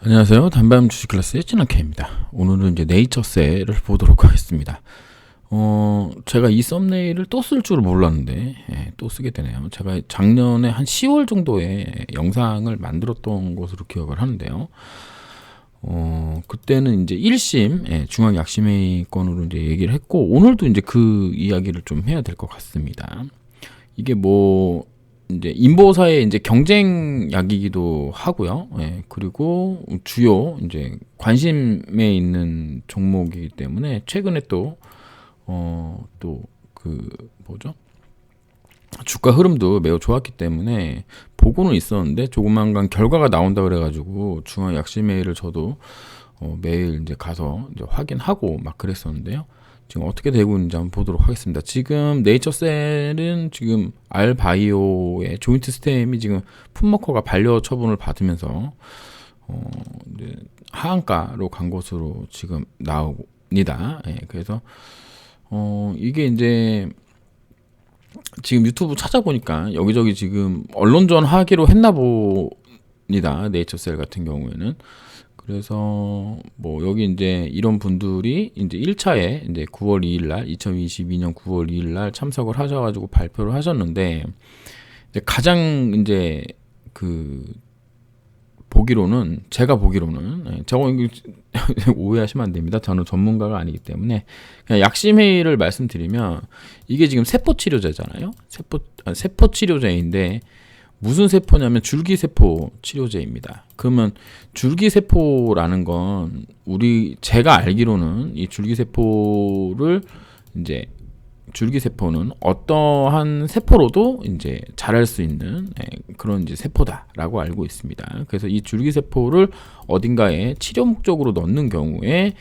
안녕하세요. 단밤 주식 클래스의 진학회입니다. 오늘은 이제 네이처셀을 보도록 하겠습니다. 제가 이 썸네일을 또 쓸 줄 몰랐는데, 또 쓰게 되네요. 제가 작년에 한 10월 정도에 영상을 만들었던 것으로 기억을 하는데요. 그때는 이제 1심, 중앙 약심회의 건으로 이제 얘기를 했고, 오늘도 이제 그 이야기를 좀 해야 될 것 같습니다. 이게 뭐, 이제 인보사의 이제 경쟁약이기도 하고요. 그리고 주요 이제 관심에 있는 종목이기 때문에 최근에 또 그 뭐죠? 주가 흐름도 매우 좋았기 때문에 보고는 있었는데 조만간 결과가 나온다 그래가지고 중앙 약심회의를 저도 매일 이제 가서 이제 확인하고 막 그랬었는데요. 지금 어떻게 되고 있는지 한번 보도록 하겠습니다. 지금 네이처셀은 지금 알바이오의 조인트 스템이 지금 풋머커가 반려 처분을 받으면서 이제 하한가로 간 것으로 지금 나옵니다. 그래서 이게 이제 지금 유튜브 찾아보니까 여기저기 지금 언론전 하기로 했나 봅니다. 네이처셀 같은 경우에는. 그래서 뭐 여기 이제 이런 분들이 이제 1차에 이제 9월 2일 날 2022년 9월 2일 날 참석을 하셔가지고 발표를 하셨는데 이제 가장 이제 그 제가 보기로는 저거 오해하시면 안 됩니다. 저는 전문가가 아니기 때문에 그냥 약심회의를 말씀드리면 이게 지금 세포 치료제잖아요. 세포 치료제인데 무슨 세포냐면 줄기세포 치료제입니다. 그러면 줄기세포라는 건 제가 알기로는 이 줄기세포는 어떠한 세포로도 이제 자랄 수 있는 그런 이제 세포다라고 알고 있습니다. 그래서 이 줄기세포를 어딘가에 치료 목적으로 넣는 경우에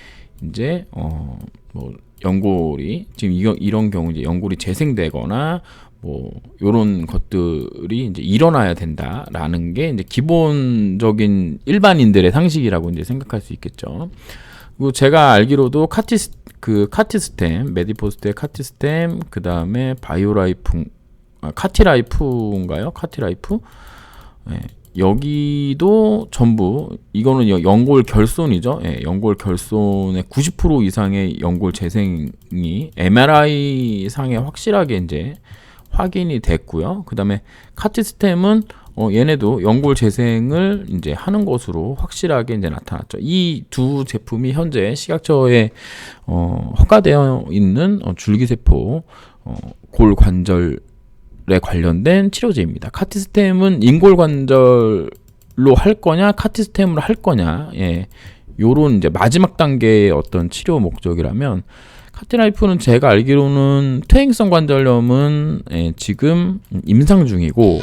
이제 뭐 연골이 지금 이런 경우 이제 연골이 재생되거나 뭐 요런 것들이 이제 일어나야 된다라는 게 이제 기본적인 일반인들의 상식이라고 이제 생각할 수 있겠죠. 그리고 제가 알기로도 카티스템, 메디포스트의 카티스템, 그 다음에 카티라이프인가요? 카티라이프? 여기도 전부 이거는 연골 결손이죠. 연골 결손의 90% 이상의 연골 재생이 MRI 상에 확실하게 이제 확인이 됐고요. 그 다음에 카티스템은 얘네도 연골 재생을 이제 하는 것으로 확실하게 이제 나타났죠. 이 두 제품이 현재 식약처에 허가되어 있는 줄기세포 골관절에 관련된 치료제입니다. 카티스템은 인골관절로 할 거냐, 카티스템으로 할 거냐, 요런 이제 마지막 단계의 어떤 치료 목적이라면 카티라이프는 제가 알기로는 퇴행성 관절염은 지금 임상 중이고,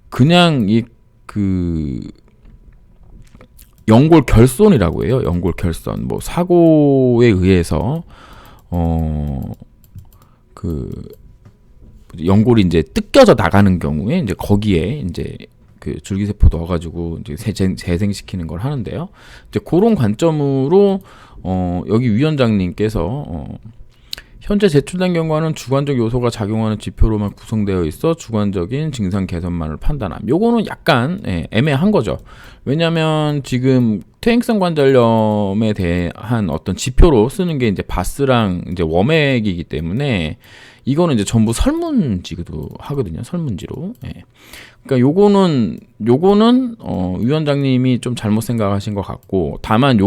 그냥 연골 결손이라고 해요. 연골 결손. 뭐 사고에 의해서 연골이 이제 뜯겨져 나가는 경우에 이제 거기에 이제 그 줄기세포 넣어가지고 이제 재생시키는 걸 하는데요. 이제 그런 관점으로 여기 위원장님께서 현재 제출된 결과는 주관적 요소가 작용하는 지표로만 구성되어 있어 주관적인 증상 개선만을 판단함. 요거는 약간 애매한 거죠. 왜냐하면 지금 퇴행성 관절염에 대한 어떤 지표로 쓰는 게 이제 바스랑 이제 워맥이기 때문에 이거는 이제 전부 설문지기도 하거든요. 설문지로. 그러니까 요거는 위원장님이 좀 잘못 생각하신 것 같고, 다만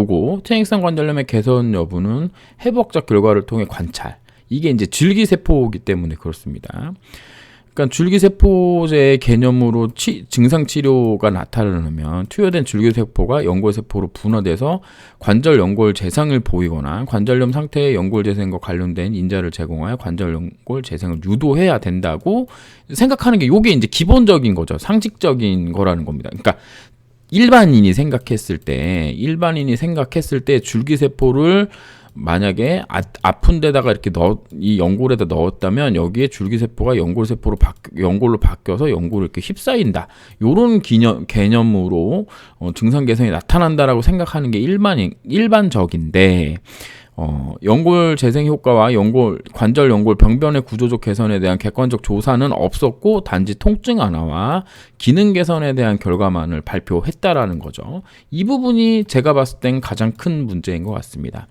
퇴행성 관절염의 개선 여부는 해부학적 결과를 통해 관찰. 이게 이제 줄기세포이기 때문에 그렇습니다. 그러니까 줄기세포제의 개념으로 증상 치료가 나타나면 투여된 줄기세포가 연골세포로 분화돼서 관절 연골 재생을 보이거나 관절염 상태의 연골 재생과 관련된 인자를 제공하여 관절 연골 재생을 유도해야 된다고 생각하는 게 요게 이제 기본적인 거죠. 상식적인 거라는 겁니다. 그러니까 일반인이 생각했을 때 줄기세포를 만약에 아픈 데다가 이렇게 이 연골에다 넣었다면 여기에 줄기세포가 연골로 바뀌어서 연골을 이렇게 휩싸인다. 요런 개념으로 증상 개선이 나타난다라고 생각하는 게 일반적인데 연골 재생 효과와 관절 연골 병변의 구조적 개선에 대한 객관적 조사는 없었고 단지 통증 완화와 기능 개선에 대한 결과만을 발표했다라는 거죠. 이 부분이 제가 봤을 땐 가장 큰 문제인 것 같습니다.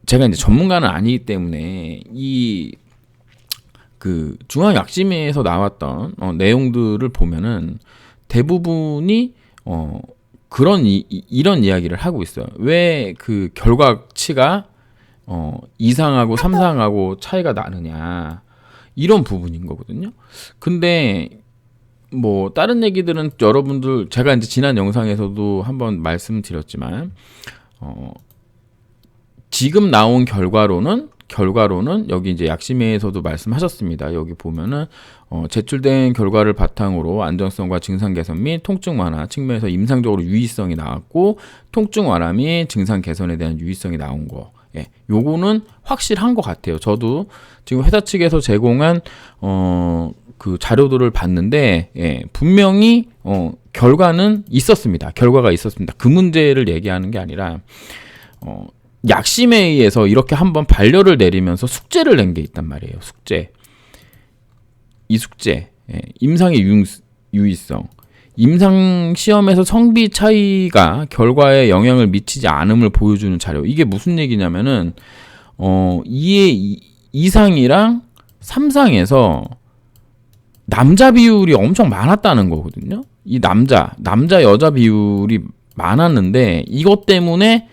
제가 이제 전문가는 아니기 때문에 중앙약심회에서 나왔던 내용들을 보면은 대부분이 이런 이야기를 하고 있어요. 왜 그 결과치가 2상하고 3상하고 차이가 나느냐, 이런 부분인 거거든요. 근데 뭐 다른 얘기들은 여러분들, 제가 이제 지난 영상에서도 한번 말씀드렸지만 지금 나온 결과로는 여기 이제 약심회에서도 말씀하셨습니다. 여기 보면은 제출된 결과를 바탕으로 안정성과 증상 개선 및 통증 완화 측면에서 임상적으로 유의성이 나왔고, 통증 완화 및 증상 개선에 대한 유의성이 나온 거, 요거는 확실한 것 같아요. 저도 지금 회사 측에서 제공한 그 자료들을 봤는데, 분명히 결과는 있었습니다. 결과가 있었습니다. 그 문제를 얘기하는 게 아니라 약심회의에서 이렇게 한번 반려를 내리면서 숙제를 낸 게 있단 말이에요. 이 숙제, 임상의 유의성, 임상 시험에서 성비 차이가 결과에 영향을 미치지 않음을 보여주는 자료. 이게 무슨 얘기냐면은 2상이랑 3상에서 남자 비율이 엄청 많았다는 거거든요. 이 남자 여자 비율이 많았는데, 이것 때문에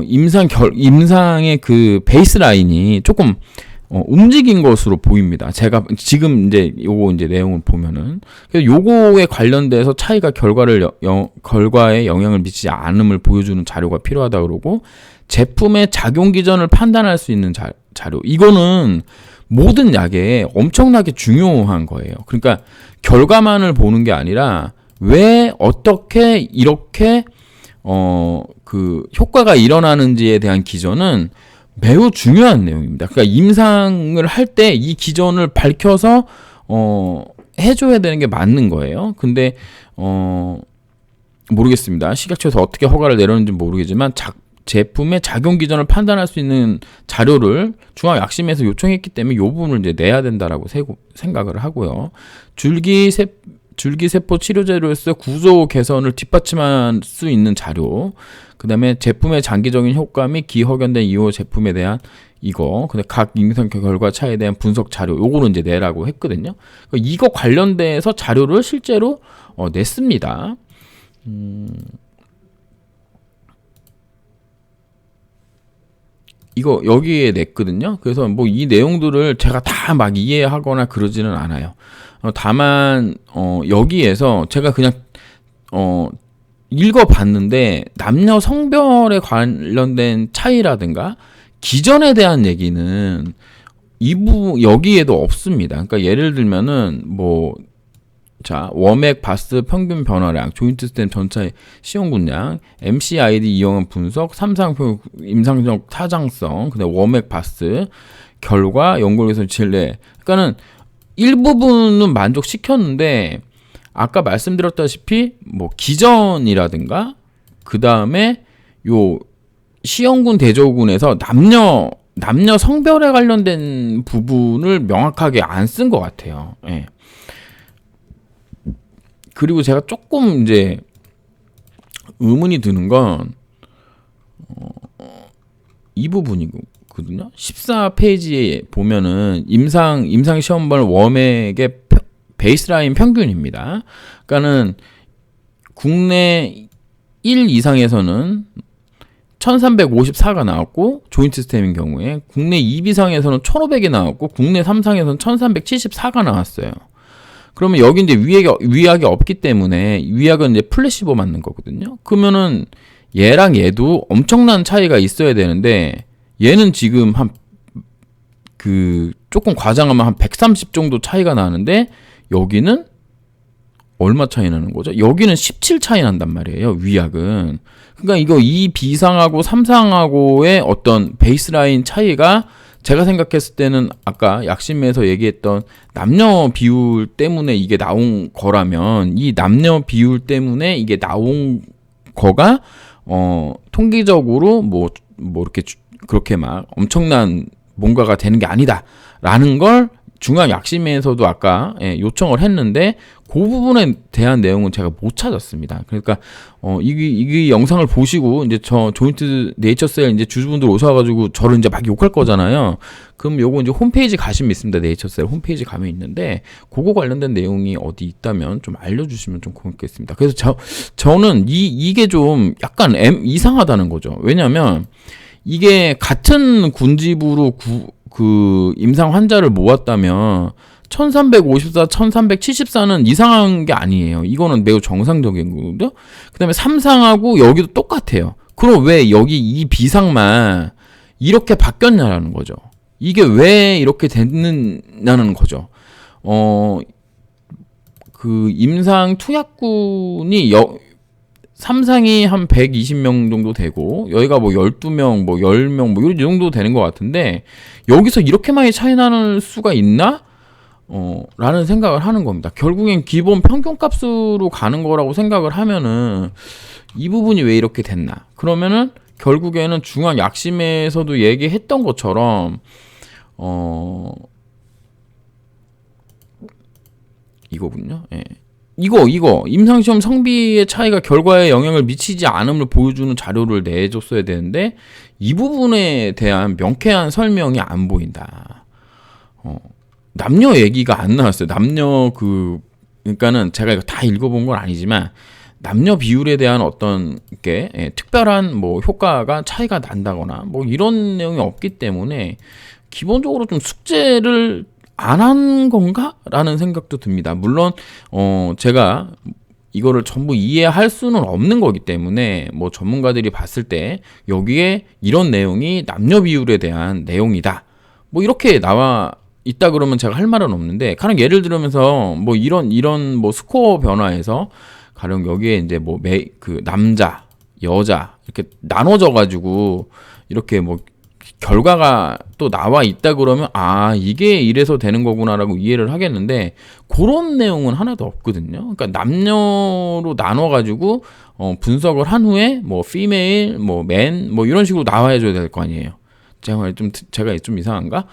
임상의 그 베이스 라인이 조금 움직인 것으로 보입니다. 제가 지금 이제 내용을 보면은, 그래서 요거에 관련돼서 차이가 결과에 영향을 미치지 않음을 보여주는 자료가 필요하다 그러고, 제품의 작용 기전을 판단할 수 있는 자료. 이거는 모든 약에 엄청나게 중요한 거예요. 그러니까 결과만을 보는 게 아니라 왜 어떻게 이렇게 그 효과가 일어나는지에 대한 기전은 매우 중요한 내용입니다. 그러니까 임상을 할 때 이 기전을 밝혀서 해줘야 되는 게 맞는 거예요. 근데 모르겠습니다. 식약처에서 어떻게 허가를 내렸는지 모르겠지만 제품의 작용 기전을 판단할 수 있는 자료를 중앙약심에서 요청했기 때문에 이 부분을 이제 내야 된다라고 생각을 하고요. 줄기세포 치료제로서 구조 개선을 뒷받침할 수 있는 자료, 그 다음에 제품의 장기적인 효과 및 기허견된 이후 제품에 대한 근데 각 임상 결과 차이에 대한 분석 자료, 요거는 이제 내라고 했거든요. 이거 관련돼서 자료를 실제로 냈습니다. 이거 여기에 냈거든요. 그래서 뭐 이 내용들을 제가 다 막 이해하거나 그러지는 않아요. 다만 여기에서 제가 그냥 읽어봤는데, 남녀 성별에 관련된 차이라든가 기전에 대한 얘기는 여기에도 없습니다. 그러니까 예를 들면은 워맥 바스 평균 변화량, 조인트 스템 전체 시험군량, MCID 이용한 분석, 3상 임상적 타장성, 그다음 워맥 바스 결과, 연골개선 진례. 그러니까는 일부분은 만족시켰는데, 아까 말씀드렸다시피 기전이라든가 그 다음에 요 시험군 대조군에서 남녀 성별에 관련된 부분을 명확하게 안 쓴 것 같아요. 그리고 제가 조금 이제 의문이 드는 건 이 부분이거든요. 14페이지에 보면은 임상 시험별 워맥의 베이스라인 평균입니다. 그러니까는 국내 1 이상에서는 1354가 나왔고, 조인트 스템인 경우에 국내 2 이상에서는 1500이 나왔고, 국내 3상에서는 1374가 나왔어요. 그러면 여기 이제 위약이 없기 때문에, 위약은 이제 플래시보 맞는 거거든요. 그러면은 얘랑 얘도 엄청난 차이가 있어야 되는데, 얘는 지금 조금 과장하면 한 130 정도 차이가 나는데, 여기는 얼마 차이 나는 거죠? 여기는 17 차이 난단 말이에요, 위약은. 그러니까 이거 2B상하고 3상하고의 어떤 베이스라인 차이가 제가 생각했을 때는 아까 약심에서 얘기했던 남녀 비율 때문에 이게 나온 거라면 이 남녀 비율 때문에 이게 나온 거가 통계적으로 뭐 이렇게 그렇게 막 엄청난 뭔가가 되는 게 아니다라는 걸 중앙약심에서도 아까 요청을 했는데 그 부분에 대한 내용은 제가 못 찾았습니다. 그러니까 이 영상을 보시고 이제 저 조인트 네이처셀 이제 주주분들 오셔가지고 저를 이제 막 욕할 거잖아요. 그럼 요거 이제 홈페이지 가시면 있습니다. 네이처셀 홈페이지 가면 있는데 그거 관련된 내용이 어디 있다면 좀 알려주시면 좀 고맙겠습니다. 그래서 저는 이게 좀 약간 이상하다는 거죠. 왜냐하면 이게 같은 군집으로 그 임상 환자를 모았다면 1354, 1374는 이상한 게 아니에요. 이거는 매우 정상적인 거거든요. 그 다음에 3상하고 여기도 똑같아요. 그럼 왜 여기 이 비상만 이렇게 바뀌었냐라는 거죠. 이게 왜 이렇게 됐느냐는 거죠. 그 임상 투약군이 3상이 한 120명 정도 되고 여기가 뭐 12명, 뭐 10명 뭐 이 정도 되는 것 같은데 여기서 이렇게 많이 차이 나는 수가 있나? 라는 생각을 하는 겁니다. 결국엔 기본 평균값으로 가는 거라고 생각을 하면은 이 부분이 왜 이렇게 됐나? 그러면은 결국에는 중앙약심에서도 얘기했던 것처럼 이거군요. 예. 이거 임상시험 성비의 차이가 결과에 영향을 미치지 않음을 보여주는 자료를 내줬어야 되는데 이 부분에 대한 명쾌한 설명이 안 보인다. 남녀 얘기가 안 나왔어요. 그러니까는 제가 이거 다 읽어본 건 아니지만 남녀 비율에 대한 어떤 게 특별한 뭐 효과가 차이가 난다거나 뭐 이런 내용이 없기 때문에 기본적으로 좀 숙제를 안 한 건가? 라는 생각도 듭니다. 물론 제가 이거를 전부 이해할 수는 없는 거기 때문에 뭐 전문가들이 봤을 때 여기에 이런 내용이 남녀 비율에 대한 내용이다. 뭐 이렇게 나와 있다 그러면 제가 할 말은 없는데 가령 예를 들면서 뭐 이런 뭐 스코어 변화에서 가령 여기에 이제 뭐 그 남자, 여자 이렇게 나눠져 가지고 이렇게 뭐 결과가 또 나와 있다 그러면 이게 이래서 되는 거구나라고 이해를 하겠는데 그런 내용은 하나도 없거든요. 그러니까 남녀로 나눠 가지고 분석을 한 후에 뭐 female, 뭐 man 뭐 이런 식으로 나와야 줘야 될 거 아니에요. 제가 좀 이상한가?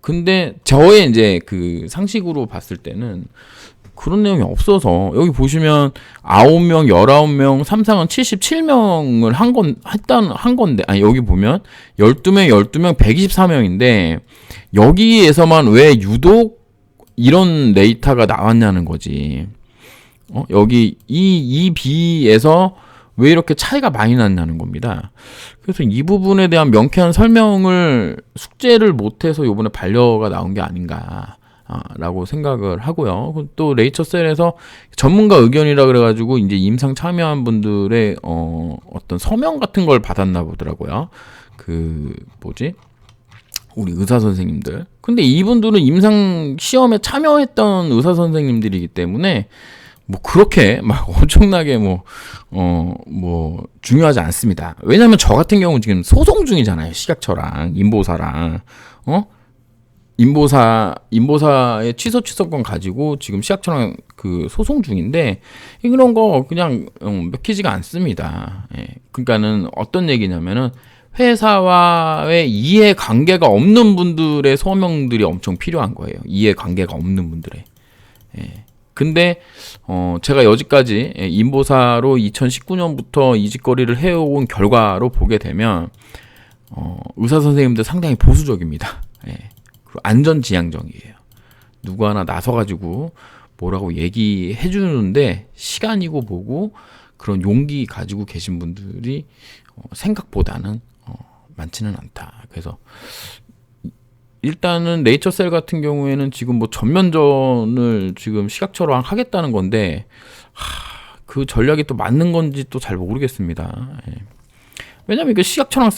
근데 저의 이제 그 상식으로 봤을 때는 그런 내용이 없어서 여기 보시면 9명, 19명, 3상은 77명을 한 건데 여기 보면 12명 124명인데 여기에서만 왜 유독 이런 데이터가 나왔냐는 거지. 여기 이 B에서 왜 이렇게 차이가 많이 났냐는 겁니다. 그래서 이 부분에 대한 명쾌한 설명을 숙제를 못해서 이번에 반려가 나온 게 아닌가 라고 생각을 하고요. 또 레이처셀에서 전문가 의견이라 그래가지고 이제 임상 참여한 분들의 어떤 서명 같은 걸 받았나 보더라고요. 우리 의사 선생님들. 근데 이분들은 임상 시험에 참여했던 의사 선생님들이기 때문에 뭐 그렇게 막 엄청나게 뭐 중요하지 않습니다. 왜냐면 저 같은 경우는 지금 소송 중이잖아요. 식약처랑 인보사랑 인보사의 취소권 가지고 지금 식약처랑 그 소송 중인데 이런 거 그냥 맥히지가 않습니다. 그러니까는 어떤 얘기냐면은 회사와의 이해관계가 없는 분들의 서명들이 엄청 필요한 거예요. 이해관계가 없는 분들의. 근데 제가 여지까지 인보사로 2019년부터 이직거리를 해온 결과로 보게 되면 의사 선생님들 상당히 보수적입니다. 안전지향적이에요. 누구 하나 나서가지고 뭐라고 얘기해 주는데 시간이고 뭐고 그런 용기 가지고 계신 분들이 생각보다는 많지는 않다. 그래서 일단은 네이처셀 같은 경우에는 지금 뭐 전면전을 지금 식약처랑 하겠다는 건데 그 전략이 또 맞는 건지 또 잘 모르겠습니다. 왜냐면 이게 식약처랑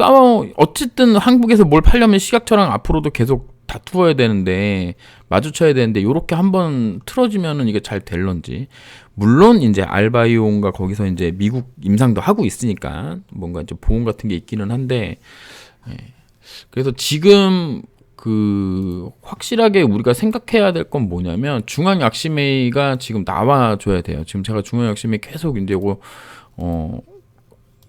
어쨌든 한국에서 뭘 팔려면 식약처랑 앞으로도 계속 다투어야 되는데 마주쳐야 되는데 요렇게 한번 틀어지면은 이게 잘 될런지. 물론 이제 알바이온과 거기서 이제 미국 임상도 하고 있으니까 뭔가 이제 보험 같은 게 있기는 한데 그래서 지금 그 확실하게 우리가 생각해야 될 건 뭐냐면 중앙약심회의가 지금 나와줘야 돼요. 지금 제가 중앙약심회의 계속 이제 이거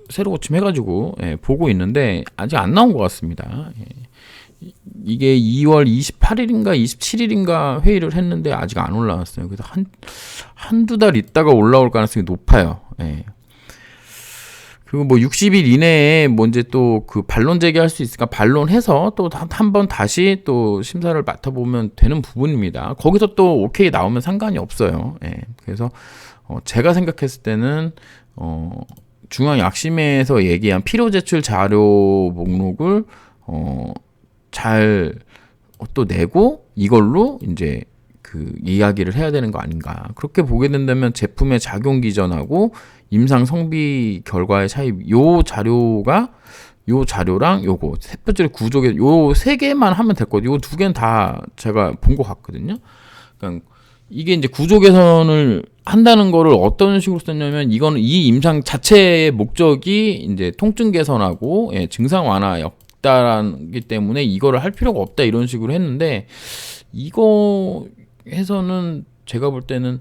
새로 고침해가지고 보고 있는데 아직 안 나온 것 같습니다. 이게 2월 28일인가 27일인가 회의를 했는데 아직 안 올라왔어요. 그래서 한두 달 있다가 올라올 가능성이 높아요. 그리고 뭐 60일 이내에 뭐 이제 또 그 반론 제기할 수 있으니까 반론해서 또 한 번 다시 또 심사를 맡아보면 되는 부분입니다. 거기서 또 오케이 나오면 상관이 없어요. 그래서 제가 생각했을 때는 중앙약심회에서 얘기한 필요 제출 자료 목록을 잘 또 내고 이걸로 이제 그 이야기를 해야 되는 거 아닌가. 그렇게 보게 된다면 제품의 작용 기전하고 임상 성비 결과의 차이, 요 자료랑 요거 세 번째 구조계 요 세 개만 하면 될 거예요. 요 두 개는 다 제가 본 것 같거든요. 그러니까 이게 이제 구조 개선을 한다는 거를 어떤 식으로 썼냐면 이거는 이 임상 자체의 목적이 이제 통증 개선하고 증상 완화였다라기 때문에 이거를 할 필요가 없다 이런 식으로 했는데 이거 해서는 제가 볼 때는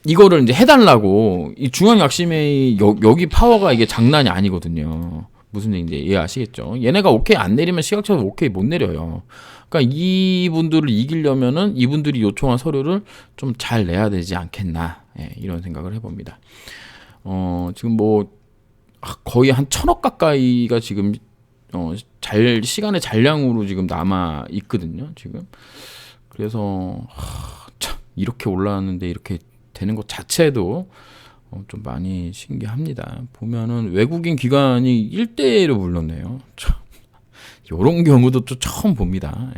이거를 이제 해달라고 이 중앙약심회의 여기 파워가 이게 장난이 아니거든요. 무슨 얘기인지 이해하시겠죠? 얘네가 오케이 안 내리면 시각처럼 오케이 못 내려요. 그러니까 이분들을 이기려면은 이분들이 요청한 서류를 좀 잘 내야 되지 않겠나 이런 생각을 해봅니다. 지금 뭐 거의 한 1,000억 가까이가 지금 시간의 잔량으로 지금 남아 있거든요. 지금 그래서 참 이렇게 올라왔는데 이렇게 되는 것 자체도 좀 많이 신기합니다. 보면은 외국인 기관이 1대1로 물렀네요. 참, 이런 경우도 또 처음 봅니다.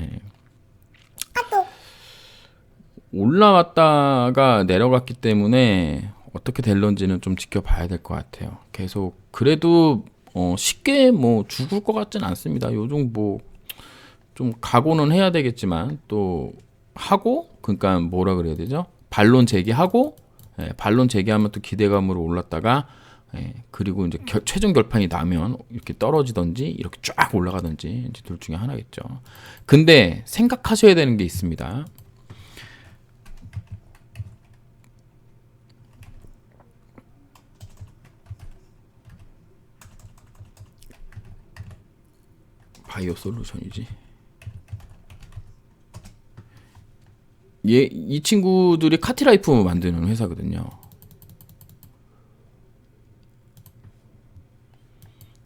올라왔다가 내려갔기 때문에 어떻게 될런지는 좀 지켜봐야 될 것 같아요. 계속 그래도 쉽게 뭐 죽을 것 같진 않습니다. 요즘 뭐 좀 각오는 해야 되겠지만 또 하고 그러니까 뭐라 그래야 되죠? 반론 제기하고 반론 제기하면 또 기대감으로 올랐다가 그리고 이제 최종 결판이 나면 이렇게 떨어지든지 이렇게 쫙 올라가든지 이제 둘 중에 하나겠죠. 근데 생각하셔야 되는 게 있습니다. 바이오 솔루션이지. 이 친구들이 카티라이프 만드는 회사거든요.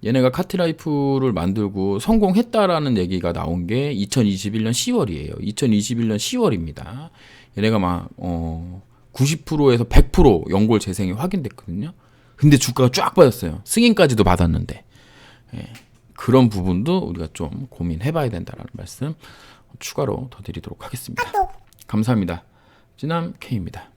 얘네가 카티라이프를 만들고 성공했다라는 얘기가 나온 게 2021년 10월이에요. 2021년 10월입니다. 얘네가 막 90%에서 100% 연골 재생이 확인됐거든요. 근데 주가가 쫙 빠졌어요. 승인까지도 받았는데. 그런 부분도 우리가 좀 고민해봐야 된다는 말씀 추가로 더 드리도록 하겠습니다. 감사합니다. 찌남 K입니다.